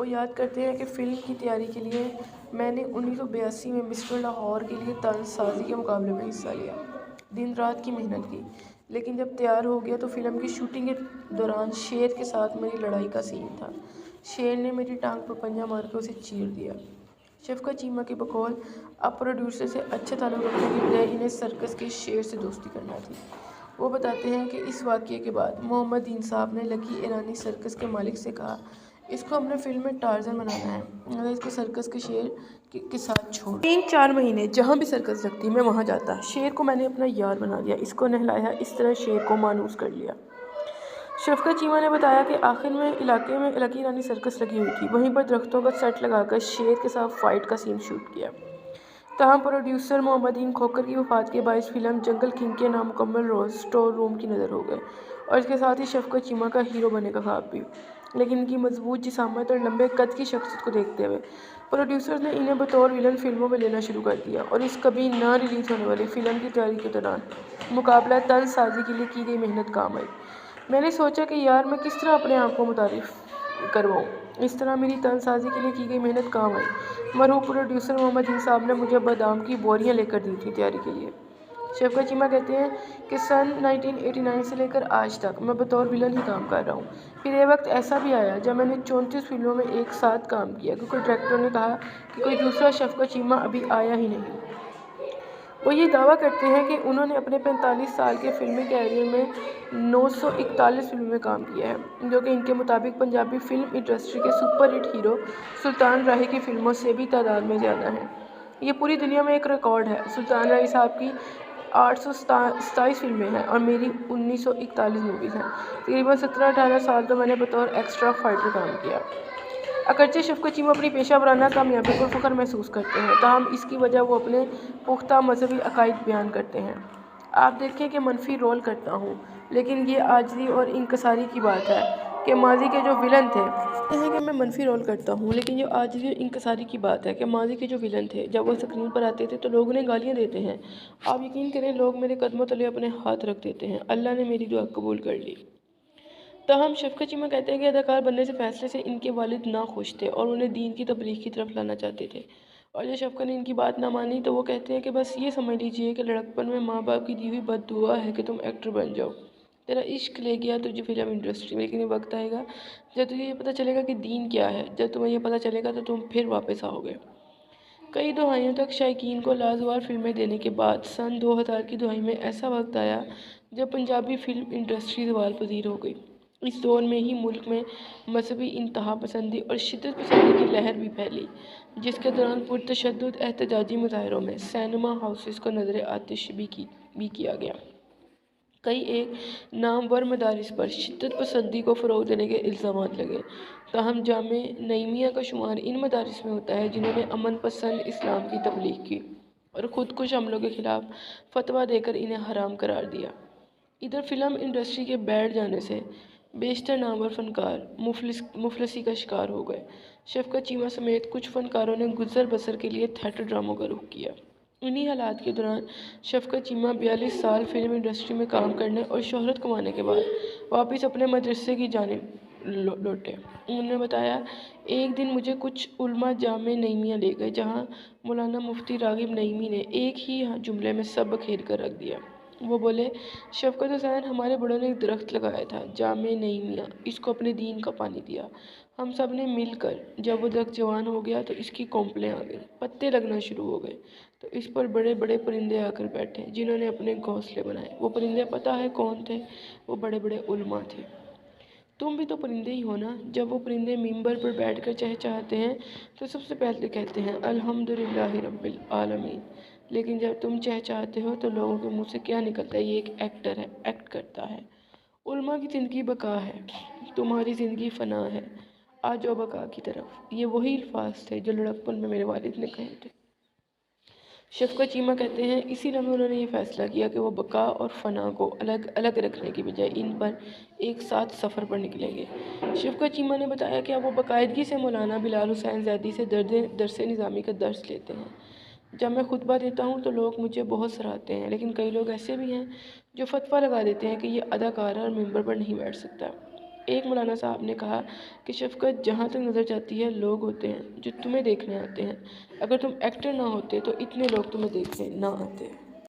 وہ یاد کرتے ہیں کہ فلم کی تیاری کے لیے میں نے 1982 میں مسٹر لاہور کے لیے طنز سازی کے مقابلے میں حصہ لیا، دن رات کی محنت کی، لیکن جب تیار ہو گیا تو فلم کی شوٹنگ کے دوران شیر کے ساتھ میری لڑائی کا سین تھا۔ شیر نے میری ٹانگ پر پنجہ مار کے اسے چیر دیا۔ شفقت چیمہ کے بقول اب پروڈیوسر سے اچھا تعلق رکھنے کی بجائے انہیں سرکس کے شیر سے دوستی کرنا تھی۔ وہ بتاتے ہیں کہ اس واقعے کے بعد محمد دین صاحب نے لکی ایرانی سرکس کے مالک سے کہا، اس کو اپنے فلم میں ٹارزن بنانا ہے، اگر اس کو سرکس کے شیر کے ساتھ چھوڑ 3-4 مہینے جہاں بھی سرکس لگتی میں وہاں جاتا۔ شیر کو میں نے اپنا یار بنا لیا، اس کو نہلایا، اس طرح شیر کو مانوس کر لیا۔ شفقت چیمہ نے بتایا کہ آخر میں علاقے میں لکی ایرانی سرکس لگی ہوئی تھی، وہیں پر درختوں کا سیٹ لگا کر شیر کے ساتھ فائٹ کا سین شوٹ کیا۔ تاہم پروڈیوسر محمد دین کھوکر کی وفات کے باعث فلم جنگل کنگ کے نامکمل روز سٹور روم کی نظر ہو گئے اور اس کے ساتھ ہی شفقت چیمہ کا ہیرو بننے کا خواب بھی۔ لیکن ان کی مضبوط جسامت اور لمبے قد کی شخصیت کو دیکھتے ہوئے پروڈیوسرز نے انہیں بطور ویلن فلموں میں لینا شروع کر دیا اور اس کبھی نہ ریلیز ہونے والی فلم کی تیاری کے دوران مقابلہ طنز سازی کے لیے کی گئی محنت کام آئی۔ میں نے سوچا کہ یار میں کس طرح اپنے آپ کو متعارف کرواؤں، اس طرح میری طنز سازی کے لیے کی گئی محنت کام آئی۔ مرحوم پروڈیوسر محمد دین صاحب نے مجھے بادام کی بوریاں لے کر دی تھیں تیاری کے لیے۔ شفقت چیمہ کہتے ہیں کہ سن 1989 سے لے کر آج تک میں بطور ویلن ہی کام کر رہا ہوں۔ پھر ایک وقت ایسا بھی آیا جب میں نے 34 فلموں میں ایک ساتھ کام کیا کیونکہ ڈائریکٹر نے کہا کہ کوئی دوسرا شفقت چیمہ ابھی آیا ہی نہیں۔ وہ یہ دعویٰ کرتے ہیں کہ انہوں نے اپنے 45 سال کے فلمی کیریئر میں 941 فلموں میں کام کیا ہے، جو کہ ان کے مطابق پنجابی فلم انڈسٹری کے سپر ہٹ ہیرو سلطان راہی کی فلموں سے بھی تعداد میں زیادہ ہیں۔ یہ پوری دنیا میں ایک ریکارڈ ہے۔ سلطان راہی صاحب کی 827 فلمیں ہیں اور میری 1941 موویز ہیں۔ تقریباً 17-18 سال تو میں نے بطور ایکسٹرا فائٹر کام کیا۔ اگرچہ شفقت چیمہ اپنی پیشہ ورانہ کامیابی پر فخر محسوس کرتے ہیں، تاہم اس کی وجہ وہ اپنے پختہ مذہبی عقائد بیان کرتے ہیں۔ آپ دیکھیں کہ منفی رول کرتا ہوں، لیکن یہ عاجزی اور انکساری کی بات ہے کہ ماضی کے جو ویلن تھے میں منفی رول کرتا ہوں لیکن یہ عاجزی اور انکساری کی بات ہے کہ ماضی کے جو ویلن تھے جب وہ اسکرین پر آتے تھے تو لوگ انہیں گالیاں دیتے ہیں۔ آپ یقین کریں لوگ میرے قدموں تلے اپنے ہاتھ رکھ دیتے ہیں۔ اللہ نے میری دعا قبول کر لی۔ تاہم شفقت چیمہ کہتے ہیں کہ اداکار بننے سے فیصلے سے ان کے والد ناخوش تھے اور انہیں دین کی تبلیغ کی طرف لانا چاہتے تھے، اور جب شفقت نے ان کی بات نہ مانی تو وہ کہتے ہیں کہ بس یہ سمجھ لیجئے کہ لڑکپن میں ماں باپ کی دی ہوئی بد دعا ہے کہ تم ایکٹر بن جاؤ، تیرا عشق لے گیا تجھے فلم انڈسٹری میں، لیکن یہ وقت آئے گا جب تجھے یہ پتہ چلے گا کہ دین کیا ہے، جب تمہیں یہ پتہ چلے گا تو تم پھر واپس آؤ گے۔ کئی دہائیوں تک شائقین کو لازوال فلمیں دینے کے بعد سن 2000 کی دہائی میں ایسا وقت آیا جب پنجابی فلم انڈسٹری زوال پذیر ہو گئی۔ اس دور میں ہی ملک میں مذہبی انتہا پسندی اور شدت پسندی کی لہر بھی پھیلی، جس کے دوران پرتشدد احتجاجی مظاہروں میں سینما ہاؤسز کو نظر آتش بھی کیا گیا۔ کئی ایک نامور مدارس پر شدت پسندی کو فروغ دینے کے الزامات لگے، تاہم جامعہ نعیمیہ کا شمار ان مدارس میں ہوتا ہے جنہوں نے امن پسند اسلام کی تبلیغ کی اور خود کش حملوں کے خلاف فتویٰ دے کر انہیں حرام قرار دیا۔ ادھر فلم انڈسٹری کے بیٹھ جانے سے بیشتر نامور فنکار مفلسی کا شکار ہو گئے۔ شفقت چیمہ سمیت کچھ فنکاروں نے گزر بسر کے لیے تھیٹر ڈراموں کا رخ کیا۔ انہی حالات کے دوران شفقت چیمہ 42 سال فلم انڈسٹری میں کام کرنے اور شہرت کمانے کے بعد واپس اپنے مدرسے کی جانب لوٹے۔ انہوں نے بتایا، ایک دن مجھے کچھ علماء جامعہ نعیمیہ لے گئے جہاں مولانا مفتی راغب نعیمی نے ایک ہی جملے میں سب بکھیر کر رکھ دیا۔ وہ بولے، شفقت حسین، ہمارے بڑوں نے ایک درخت لگایا تھا جامعہ نعیمیہ، اس کو اپنے دین کا پانی دیا، ہم سب نے مل کر، جب وہ درخت جوان ہو گیا تو اس کی کونپلیں آ گئیں، پتے لگنا شروع ہو گئے، تو اس پر بڑے بڑے پرندے آ کر بیٹھے جنہوں نے اپنے گھونسلے بنائے۔ وہ پرندے پتہ ہے کون تھے؟ وہ بڑے بڑے علماء تھے۔ تم بھی تو پرندے ہی ہو نا؟ جب وہ پرندے ممبر پر بیٹھ کر چہچہاتے ہیں تو سب سے پہلے کہتے ہیں الحمدللہ رب العالمین، لیکن جب تم چہچہاتے ہو تو لوگوں کے منہ سے کیا نکلتا ہے؟ یہ ایک ایکٹر ہے، ایکٹ کرتا ہے۔ علماء کی زندگی بقا ہے، تمہاری زندگی فنا ہے، آ جاؤ بقا کی طرف۔ یہ وہی الفاظ تھے جو لڑکپن میں میرے والد نے کہے تھے۔ شفقت چیمہ کہتے ہیں، اسی لمحے انہوں نے یہ فیصلہ کیا کہ وہ بقا اور فنا کو الگ الگ رکھنے کی بجائے ان پر ایک ساتھ سفر پر نکلیں گے۔ شفقت چیمہ نے بتایا کہ اب وہ باقاعدگی سے مولانا بلال حسین زیدی سے درس نظامی کا درس لیتے ہیں۔ جب میں خطبہ دیتا ہوں تو لوگ مجھے بہت سراہتے ہیں، لیکن کئی لوگ ایسے بھی ہیں جو فتویٰ لگا دیتے ہیں کہ یہ اداکار اور ممبر پر نہیں بیٹھ سکتا۔ ایک مولانا صاحب نے کہا کہ شفقت جہاں تک نظر جاتی ہے لوگ ہوتے ہیں جو تمہیں دیکھنے آتے ہیں، اگر تم ایکٹر نہ ہوتے تو اتنے لوگ تمہیں دیکھنے نہ آتے۔